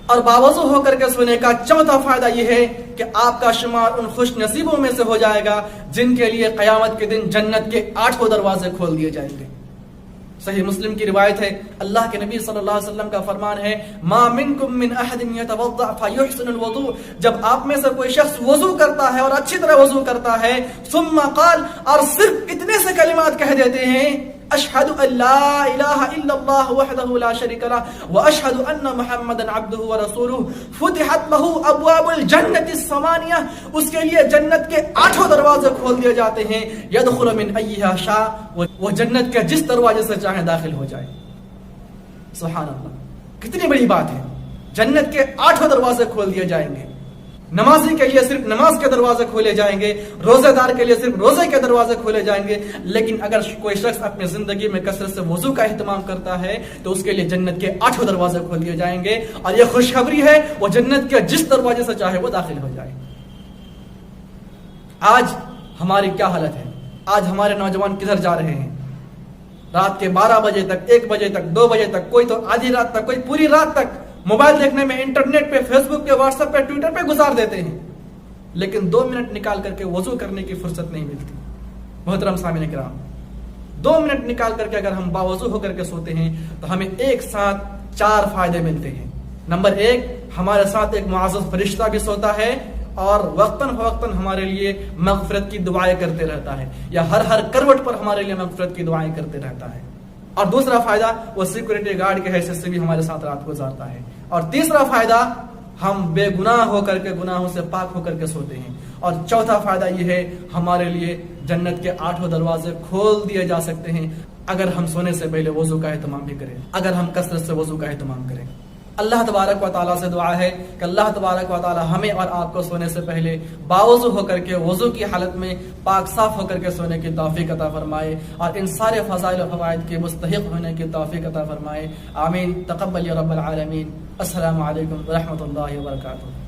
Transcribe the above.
اور باوضو ہو کر کے سونے کا چوتھا فائدہ یہ ہے کہ آپ کا شمار ان خوش نصیبوں میں سے ہو جائے گا جن کے لیے قیامت کے دن جنت کے 8 دروازے کھول دیے جائیں گے۔ صحیح مسلم کی روایت ہے، اللہ کے نبی صلی اللہ علیہ وسلم کا فرمان ہے، ما منکم من احد یتوضأ فیحسن الوضوء، جب آپ میں سے کوئی شخص وضو کرتا ہے اور اچھی طرح وضو کرتا ہے، ثم قال، اور صرف اتنے سے کلمات کہہ دیتے ہیں، اشہد ان لا الہ الا اللہ وحدہ لا شریک لہ واشہد ان محمدا عبدہ ورسولہ، فتحت لہ ابواب الجنۃ الثمانیہ، اس کے لیے جنت کے 8 دروازے کھول دیے جاتے ہیں، یدخل من ایہا شاء، وہ جنت کے جس دروازے سے چاہے داخل ہو جائے۔ سبحان اللہ، کتنی بڑی بات ہے، جنت کے 8 دروازے کھول دیے جائیں گے۔ نمازی کے لیے صرف نماز کے دروازے کھولے جائیں گے، روزے دار کے لیے صرف روزے کے دروازے کھولے جائیں گے، لیکن اگر کوئی شخص اپنی زندگی میں کثرت سے وضو کا اہتمام کرتا ہے تو اس کے لیے جنت کے 8 دروازے کھول دیے جائیں گے، اور یہ خوشخبری ہے وہ جنت کے جس دروازے سے چاہے وہ داخل ہو جائے۔ آج ہماری کیا حالت ہے؟ آج ہمارے نوجوان کدھر جا رہے ہیں؟ رات کے 12 بجے تک، 1 بجے تک، 2 بجے تک، کوئی تو آدھی رات تک، کوئی پوری رات تک موبائل دیکھنے میں، انٹرنیٹ پہ، فیس بک پہ، واٹس ایپ پہ، ٹویٹر پہ گزار دیتے ہیں، لیکن 2 منٹ نکال کر کے وضو کرنے کی فرصت نہیں ملتی۔ محترم سامعین کرام، 2 منٹ نکال کر کے اگر ہم باوضو ہو کر کے سوتے ہیں تو ہمیں ایک ساتھ 4 فائدے ملتے ہیں۔ نمبر 1، ہمارے ساتھ ایک معزز فرشتہ بھی سوتا ہے اور وقتاً فوقتاً ہمارے لیے مغفرت کی دعائیں کرتے رہتا ہے، یا ہر کروٹ پر ہمارے لیے مغفرت کی دعائیں کرتے رہتا ہے۔ اور دوسرا فائدہ، وہ سیکورٹی گارڈ کے حیثیت سے بھی ہمارے ساتھ رات گزارتا ہے۔ اور تیسرا فائدہ، ہم بے گناہ ہو کر کے، گناہوں سے پاک ہو کر کے سوتے ہیں۔ اور چوتھا فائدہ یہ ہے، ہمارے لیے جنت کے 8 دروازے کھول دیے جا سکتے ہیں اگر ہم سونے سے پہلے وضو کا اہتمام بھی کریں، اگر ہم کثرت سے وضو کا اہتمام کریں۔ اللہ تبارک و تعالیٰ سے دعا ہے کہ اللہ تبارک و تعالیٰ ہمیں اور آپ کو سونے سے پہلے باوضو ہو کر کے، وضو کی حالت میں پاک صاف ہو کر کے سونے کی توفیق عطا فرمائے، اور ان سارے فضائل و فوائد کے مستحق ہونے کی توفیق عطا فرمائے۔ آمین، تقبل یا رب العالمین۔ السلام علیکم ورحمۃ اللہ وبرکاتہ۔